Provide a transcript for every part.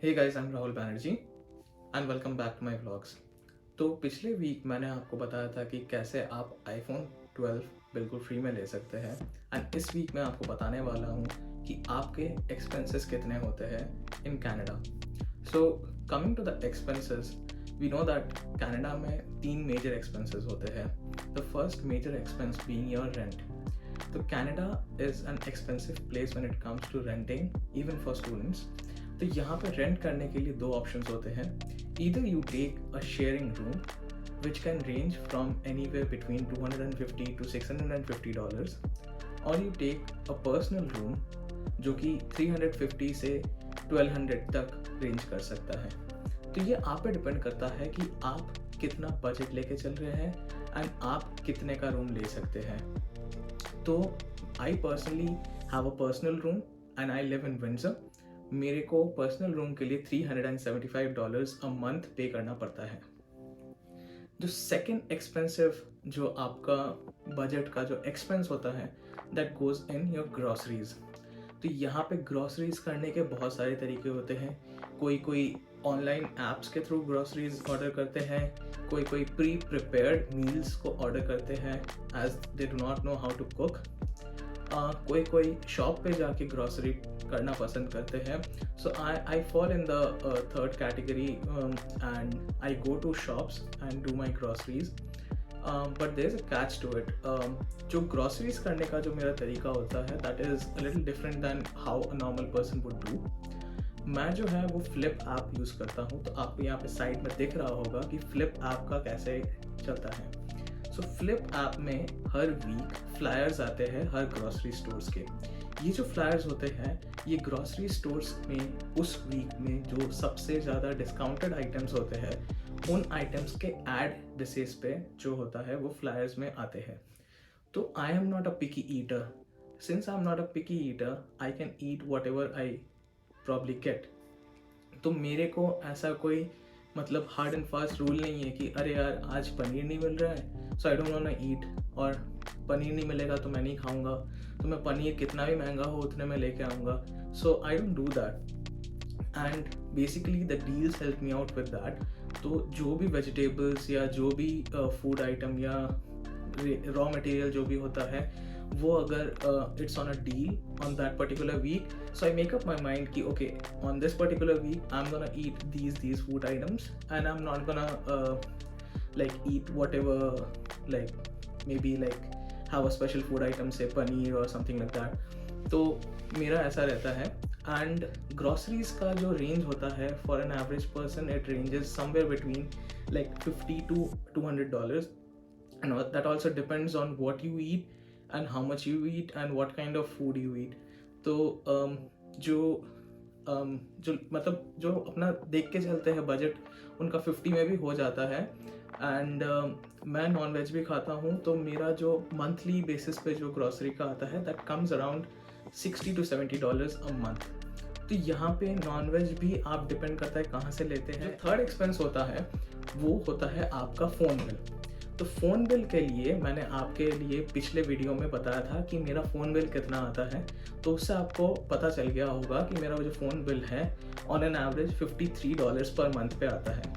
Hey guys, I am Rahul Banerjee and welcome back to my vlogs. तो पिछले week मैंने आपको बताया था कि कैसे आप आईफोन 12 बिल्कुल फ्री में ले सकते हैं एंड इस वीक मैं आपको बताने वाला हूँ कि आपके एक्सपेंसेस कितने होते हैं in Canada. So coming to the expenses, we know that Canada में 3 मेजर एक्सपेंसेस होते हैं। The first major expense being your rent. तो Canada is an expensive place when it comes to renting even for students. तो यहाँ पे rent करने के लिए 2 ऑप्शंस होते हैं। Either you take a sharing room which can range from anywhere between $250 to $650, और you take a personal room जो कि 350 से 1200 तक रेंज कर सकता है। तो ये आप पे डिपेंड करता है कि आप कितना बजट लेके चल रहे हैं एंड आप कितने का रूम ले सकते हैं। तो I personally have a personal room and I live in Windsor. मेरे को पर्सनल रूम के लिए $375 अ मंथ पे करना पड़ता है। जो सेकंड एक्सपेंसिव जो आपका बजट का जो एक्सपेंस होता है that goes in your groceries. तो यहाँ पे ग्रॉसरीज करने के बहुत सारे तरीके होते हैं। कोई ऑनलाइन ऐप्स के थ्रू ग्रॉसरीज ऑर्डर करते हैं, कोई प्री प्रिपेयर्ड मील्स को ऑर्डर करते हैं as they do not know how to cook. कोई शॉप पे जाके ग्रॉसरी करना पसंद करते हैं। So I fall in the third category and I go to shops and do my groceries, but there is a catch to it. जो groceries करने का जो मेरा तरीका होता है that is a little different than how a normal person would do. मैं जो है वो फ्लिप ऐप यूज़ करता हूँ। तो आपको यहाँ पे साइड में दिख रहा होगा कि फ्लिप ऐप का कैसे चलता है। सो फ्लिप ऐप में हर वीक फ्लायर्स आते हैं हर ग्रॉसरी स्टोर्स के। ये जो फ्लायर्स होते हैं ये ग्रॉसरी स्टोर्स में उस वीक में जो सबसे ज़्यादा डिस्काउंटेड आइटम्स होते हैं उन आइटम्स के एड बेसिस पे जो होता है वो फ्लायर्स में आते हैं। तो I am not a picky eater. Since I am not a picky eater I can eat whatever I probably get. तो मेरे को ऐसा कोई मतलब हार्ड एंड फास्ट रूल नहीं है कि अरे यार आज पनीर नहीं मिल रहा है so I don't want to eat, और पनीर नहीं मिलेगा तो मैं नहीं खाऊंगा, तो मैं पनीर कितना भी महंगा हो उतने में लेके आऊँगा। So I don't do that and basically the deals help me out with that. तो जो भी वेजिटेबल्स या जो भी फूड आइटम या रॉ मटेरियल जो भी होता है वो अगर it's on a deal on that particular week, so I make up my mind कि okay, on this particular week I'm gonna eat these food items and I'm not gonna like eat whatever, like maybe like have a special food item say paneer or something like that. तो मेरा ऐसा रहता है। And groceries का जो range होता है for an average person it ranges somewhere between like $50 to $200, and that also depends on what you eat and how much you eat and what kind of food you eat. तो जो मतलब जो अपना देख के चलते हैं बजट उनका 50 में भी हो जाता है। एंड मैं नॉन वेज भी खाता हूँ तो मेरा जो मंथली बेसिस पे जो ग्रॉसरी का आता है that comes around $60 to $70 a month. तो यहाँ पे नॉन वेज भी आप डिपेंड करता है कहाँ से लेते हैं। थर्ड एक्सपेंस होता है वो होता है आपका फ़ोन बिल। तो फ़ोन बिल के लिए मैंने आपके लिए पिछले वीडियो में बताया था कि मेरा फ़ोन बिल कितना आता है। तो उससे आपको पता चल गया होगा कि मेरा जो फ़ोन बिल है on an average $53 per month पे आता है।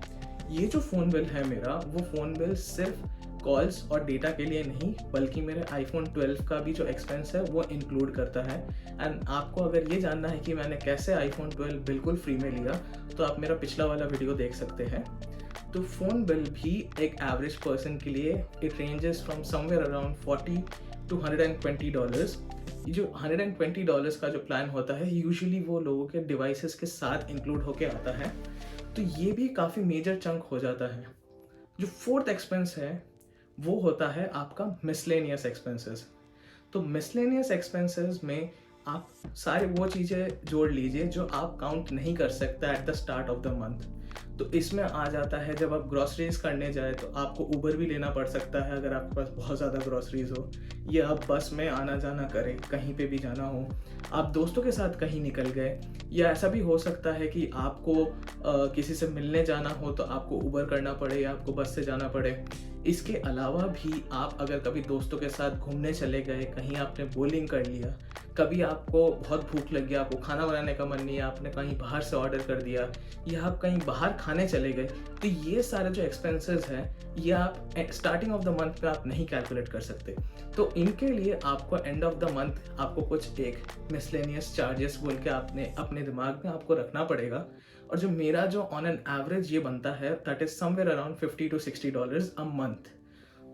ये जो फ़ोन बिल है मेरा वो फ़ोन बिल सिर्फ कॉल्स और डेटा के लिए नहीं बल्कि मेरे आईफोन 12 का भी जो एक्सपेंस है वो इंक्लूड करता है। एंड आपको अगर ये जानना है कि मैंने कैसे आईफोन 12 बिल्कुल फ्री में लिया तो आप मेरा पिछला वाला वीडियो देख सकते हैं। तो फ़ोन बिल भी एक एवरेज पर्सन के लिए it ranges from somewhere around $40 to $120। ये जो $120 का जो प्लान होता है यूजुअली वो लोगों के डिवाइसेस के साथ इंक्लूड होके आता है। तो ये भी काफ़ी मेजर चंक हो जाता है। जो फोर्थ एक्सपेंस है वो होता है आपका मिसलेनियस एक्सपेंसेस। तो मिसलेनियस एक्सपेंसेस में आप सारे वो चीज़ें जोड़ लीजिए जो आप काउंट नहीं कर सकते at the start of the month. तो इसमें आ जाता है जब आप ग्रॉसरीज करने जाए तो आपको उबर भी लेना पड़ सकता है अगर आपके पास बहुत ज़्यादा ग्रॉसरीज हो, या आप बस में आना जाना करें, कहीं पे भी जाना हो, आप दोस्तों के साथ कहीं निकल गए, या ऐसा भी हो सकता है कि आपको किसी से मिलने जाना हो तो आपको उबर करना पड़े या आपको बस से जाना पड़े। इसके अलावा भी आप अगर कभी दोस्तों के साथ घूमने चले गए, कहीं आपने बोलिंग कर लिया, कभी आपको बहुत भूख लग गया, आपको खाना बनाने का मन नहीं है, आपने कहीं बाहर से ऑर्डर कर दिया, या आप कहीं बाहर खाने चले गए, तो ये सारे जो एक्सपेंसेस हैं ये आप स्टार्टिंग ऑफ द मंथ पे आप नहीं कैलकुलेट कर सकते। तो इनके लिए आपको एंड ऑफ द मंथ आपको कुछ एक मिसलेनियस चार्जेस बोल के आपने अपने दिमाग में आपको रखना पड़ेगा। और जो मेरा जो ऑन एन एवरेज ये बनता है that is somewhere around $50 to $60 a month.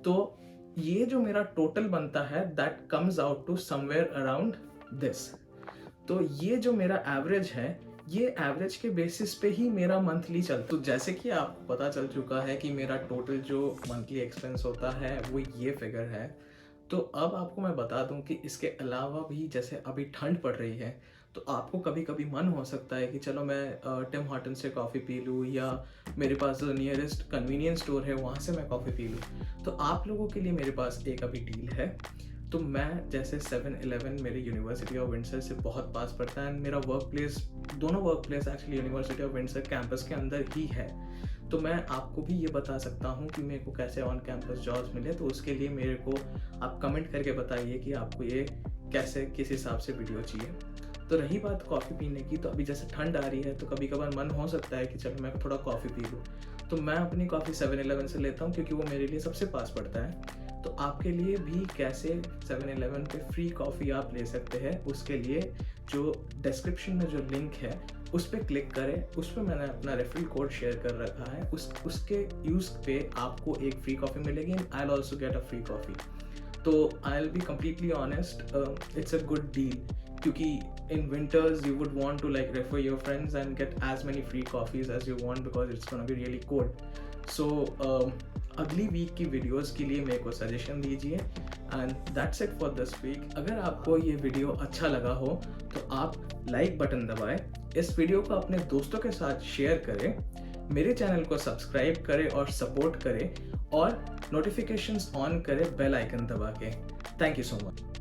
तो ये जो मेरा टोटल बनता है that comes out to somewhere around this. तो ये जो मेरा एवरेज है, ये एवरेज के बेसिस पे ही मेरा मंथली चलता है। तो जैसे कि आपको पता चल चुका है कि मेरा टोटल जो मंथली एक्सपेंस होता है वो ये फिगर है। तो अब आपको मैं बता दूं कि इसके अलावा भी जैसे अभी ठंड पड़ रही है तो आपको कभी कभी मन हो सकता है कि चलो मैं टिम हॉर्टन से कॉफ़ी पी लूँ, या मेरे पास जो नियरेस्ट कन्वीनियंस स्टोर है वहाँ से मैं कॉफ़ी पी लूँ। तो आप लोगों के लिए मेरे पास एक अभी डील है। तो मैं जैसे 7-Eleven मेरे यूनिवर्सिटी ऑफ विंडसर से बहुत पास पड़ता है, एंड मेरा वर्क प्लेस, दोनों work place actually university of Windsor campus के अंदर ही है। तो मैं आपको भी ये बता सकता हूँ कि मेरे को कैसे ऑन कैंपस जॉब्स मिले। तो उसके लिए मेरे को आप कमेंट करके बताइए कि आपको ये कैसे किस हिसाब से वीडियो चाहिए। तो रही बात कॉफ़ी पीने की, तो अभी जैसे ठंड आ रही है तो कभी कभार मन हो सकता है कि चलो मैं थोड़ा कॉफ़ी पी लूँ। तो मैं अपनी कॉफ़ी 7-Eleven से लेता हूँ क्योंकि वो मेरे लिए सबसे पास पड़ता है। तो आपके लिए भी कैसे 7-Eleven पे फ्री कॉफ़ी आप ले सकते हैं, उसके लिए जो डिस्क्रिप्शन में जो लिंक है उस पर क्लिक करें। उस पर मैंने अपना रेफरल कोड शेयर कर रखा है, उसके यूज़ पे आपको एक फ्री कॉफ़ी मिलेगी, and I will also get a free coffee. तो I will be completely honest, it's a good deal, क्योंकि in winters you would want to like refer your friends and get as many free coffees as you want because it's gonna be really cold. So अगली week की videos के लिए मेरे को suggestion दीजिए, and that's it for this week. अगर आपको ये वीडियो अच्छा लगा हो तो आप लाइक बटन दबाएं, इस वीडियो को अपने दोस्तों के साथ शेयर करें, मेरे चैनल को सब्सक्राइब करें और सपोर्ट करें, और नोटिफिकेशंस ऑन करें बेल आइकन दबा के। Thank you so much.